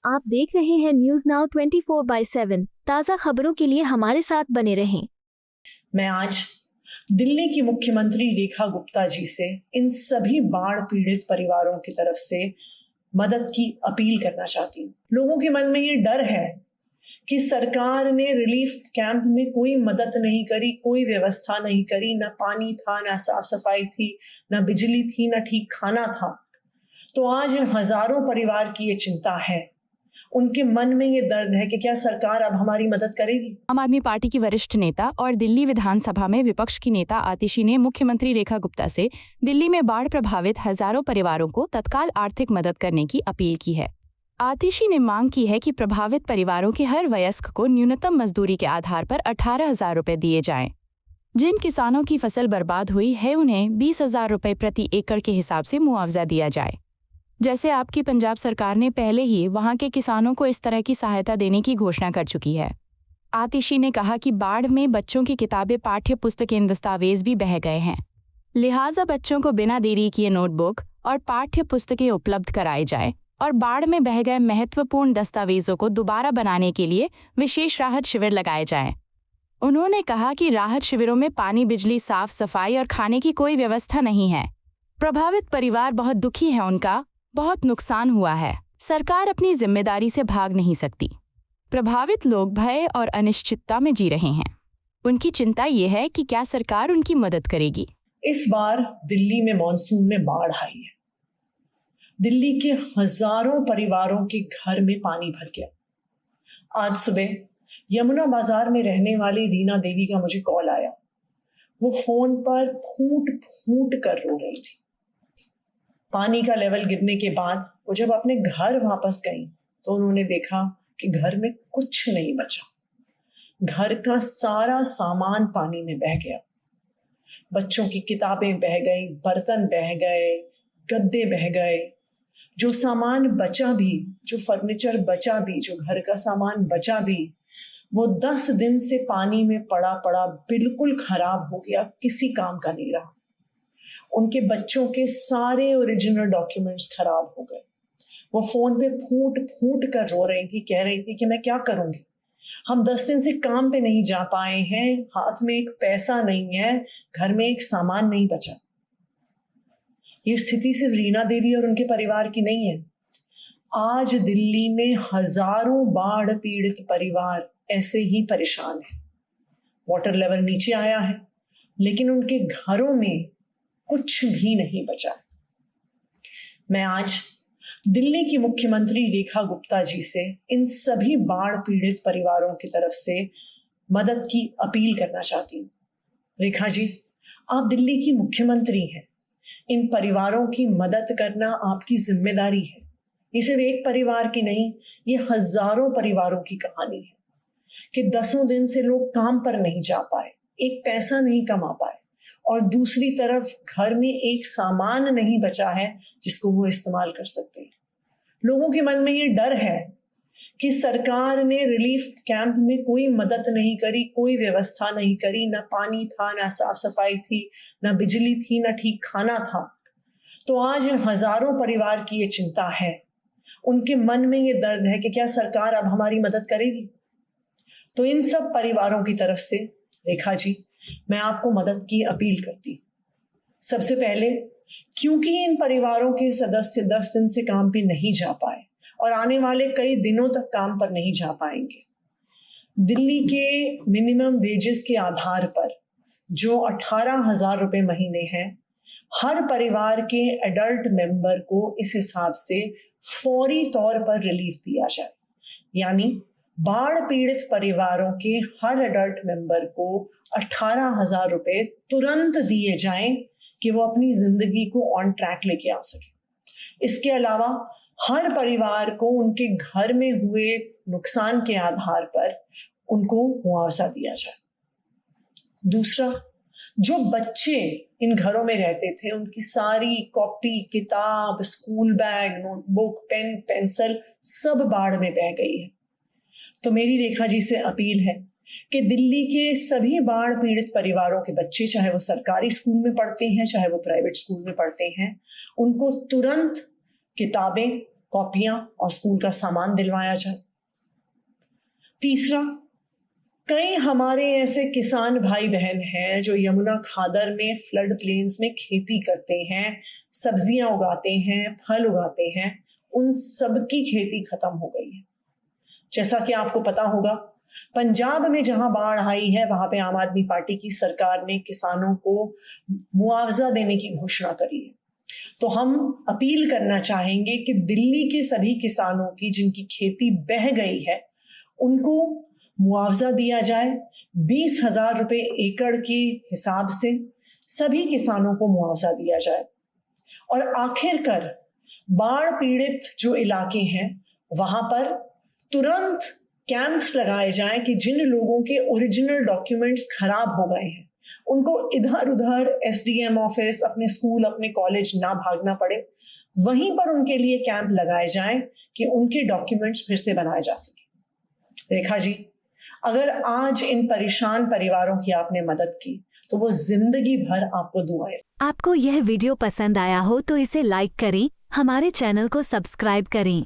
आप देख रहे हैं न्यूज नाउ 24/7 ताज़ा खबरों के लिए हमारे साथ बने रहें। मैं आज दिल्ली की मुख्यमंत्री रेखा गुप्ता जी से इन सभी बाढ़ पीड़ित परिवारों की तरफ से मदद की अपील करना चाहती हूँ। लोगों के मन में ये डर है कि सरकार ने रिलीफ कैंप में कोई मदद नहीं करी, कोई व्यवस्था नहीं करी, ना पानी था, ना साफ सफाई थी, ना बिजली थी, ना ठीक खाना था। तो आज इन हजारों परिवार की ये चिंता है, उनके मन में ये दर्द है कि क्या सरकार अब हमारी मदद करेगी। आम आदमी पार्टी की वरिष्ठ नेता और दिल्ली विधानसभा में विपक्ष की नेता आतिशी ने मुख्यमंत्री रेखा गुप्ता से दिल्ली में बाढ़ प्रभावित हजारों परिवारों को तत्काल आर्थिक मदद करने की अपील की है। आतिशी ने मांग की है कि प्रभावित परिवारों के हर वयस्क को न्यूनतम मजदूरी के आधार पर 18,000 रुपए दिए जाएं। जिन किसानों की फसल बर्बाद हुई है उन्हें 20,000 रुपए प्रति एकड़ के हिसाब से मुआवजा दिया जाए। जैसे आपकी पंजाब सरकार ने पहले ही वहां के किसानों को इस तरह की सहायता देने की घोषणा कर चुकी है। आतिशी ने कहा कि बाढ़ में बच्चों की किताबें, पाठ्य पुस्तकें, दस्तावेज भी बह गए हैं, लिहाजा बच्चों को बिना देरी किए नोटबुक और पाठ्य पुस्तकें उपलब्ध कराई जाए और बाढ़ में बह गए महत्वपूर्ण दस्तावेजों को दोबारा बनाने के लिए विशेष राहत शिविर लगाए जाएं। उन्होंने कहा कि राहत शिविरों में पानी, बिजली, साफ सफाई और खाने की कोई व्यवस्था नहीं है। प्रभावित परिवार बहुत दुखी है, उनका बहुत नुकसान हुआ है। सरकार अपनी जिम्मेदारी से भाग नहीं सकती। प्रभावित लोग भय और अनिश्चितता में जी रहे हैं। उनकी चिंता ये है कि क्या सरकार उनकी मदद करेगी। इस बार दिल्ली में मॉनसून में बाढ़ आई है। दिल्ली के हजारों परिवारों के घर में पानी भर गया। आज सुबह यमुना बाजार में रहने वाली रीना देवी का मुझे कॉल आया। वो फोन पर फूट फूट कर रो रही थी। पानी का लेवल गिरने के बाद वो जब अपने घर वापस गई तो उन्होंने देखा कि घर में कुछ नहीं बचा। घर का सारा सामान पानी में बह गया। बच्चों की किताबें बह गई, बर्तन बह गए, गद्दे बह गए। जो सामान बचा भी, जो फर्नीचर बचा भी, जो घर का सामान बचा भी, वो 10 दिन से पानी में पड़ा पड़ा बिल्कुल खराब हो गया, किसी काम का नहीं रहा। उनके बच्चों के सारे ओरिजिनल डॉक्यूमेंट्स खराब हो गए। वो फोन पे फूट फूट कर रो रही थी, कह रही थी कि मैं क्या करूंगी, हम 10 दिन से काम पे नहीं जा पाए हैं, हाथ में एक पैसा नहीं है, घर में एक सामान नहीं बचा। ये स्थिति सिर्फ रीना देवी और उनके परिवार की नहीं है। आज दिल्ली में हजारों बाढ़ पीड़ित परिवार ऐसे ही परेशान हैं। वाटर लेवल नीचे आया है, लेकिन उनके घरों में कुछ भी नहीं बचा। मैं आज दिल्ली की मुख्यमंत्री रेखा गुप्ता जी से इन सभी बाढ़ पीड़ित परिवारों की तरफ से मदद की अपील करना चाहती हूँ। रेखा जी, आप दिल्ली की मुख्यमंत्री हैं। इन परिवारों की मदद करना आपकी जिम्मेदारी है। ये सिर्फ एक परिवार की नहीं, ये हजारों परिवारों की कहानी है कि 10 दिन से लोग काम पर नहीं जा पाए, एक पैसा नहीं कमा पाए, और दूसरी तरफ घर में एक सामान नहीं बचा है जिसको वो इस्तेमाल कर सकते हैं। लोगों के मन में ये डर है कि सरकार ने रिलीफ कैंप में कोई मदद नहीं करी, कोई व्यवस्था नहीं करी, ना पानी था, ना साफ सफाई थी, ना बिजली थी, ना ठीक खाना था। तो आज इन हजारों परिवार की ये चिंता है, उनके मन में ये दर्द है कि क्या सरकार अब हमारी मदद करेगी। तो इन सब परिवारों की तरफ से रेखा जी, मैं आपको मदद की अपील करती। सबसे पहले, क्योंकि इन परिवारों के सदस्य 10 दिन से काम पे नहीं जा पाए और आने वाले कई दिनों तक काम पर नहीं जा पाएंगे, दिल्ली के मिनिमम वेजेस के आधार पर जो 18,000 रुपए महीने हैं, हर परिवार के एडल्ट मेंबर को इस हिसाब से फौरी तौर पर रिलीफ दिया जाए। यानी बाढ़ पीड़ित परिवारों के हर एडल्ट मेंबर को 18,000 रुपए तुरंत दिए जाएं कि वो अपनी जिंदगी को ऑन ट्रैक लेके आ सके। इसके अलावा हर परिवार को उनके घर में हुए नुकसान के आधार पर उनको मुआवजा दिया जाए। दूसरा, जो बच्चे इन घरों में रहते थे, उनकी सारी कॉपी, किताब, school bag, notebook, pen, pencil सब बाढ़ में बह गई है। तो मेरी रेखा जी से अपील है कि दिल्ली के सभी बाढ़ पीड़ित परिवारों के बच्चे, चाहे वो सरकारी स्कूल में पढ़ते हैं, चाहे वो प्राइवेट स्कूल में पढ़ते हैं, उनको तुरंत किताबें, कॉपियां और स्कूल का सामान दिलवाया जाए। तीसरा, कई हमारे ऐसे किसान भाई बहन हैं जो यमुना खादर में फ्लड प्लेन्स में खेती करते हैं, सब्जियां उगाते हैं, फल उगाते हैं, उन सबकी खेती खत्म हो गई है। जैसा कि आपको पता होगा, पंजाब में जहां बाढ़ आई है वहां पे आम आदमी पार्टी की सरकार ने किसानों को मुआवजा देने की घोषणा करी है। तो हम अपील करना चाहेंगे कि दिल्ली के सभी किसानों की जिनकी खेती बह गई है उनको मुआवजा दिया जाए। 20,000 रुपए एकड़ के हिसाब से सभी किसानों को मुआवजा दिया जाए। और आखिरकार बाढ़ पीड़ित जो इलाके हैं वहां पर तुरंत कैंप्स लगाए जाएं कि जिन लोगों के ओरिजिनल डॉक्यूमेंट्स खराब हो गए हैं उनको इधर उधर एसडीएम ऑफिस, अपने स्कूल, अपने कॉलेज ना भागना पड़े। वहीं पर उनके लिए कैंप लगाए जाएं कि उनके डॉक्यूमेंट्स फिर से बनाए जा सके। रेखा जी, अगर आज इन परेशान परिवारों की आपने मदद की तो वो जिंदगी भर आपको दुआएं। आपको यह वीडियो पसंद आया हो तो इसे लाइक करें, हमारे चैनल को सब्सक्राइब करें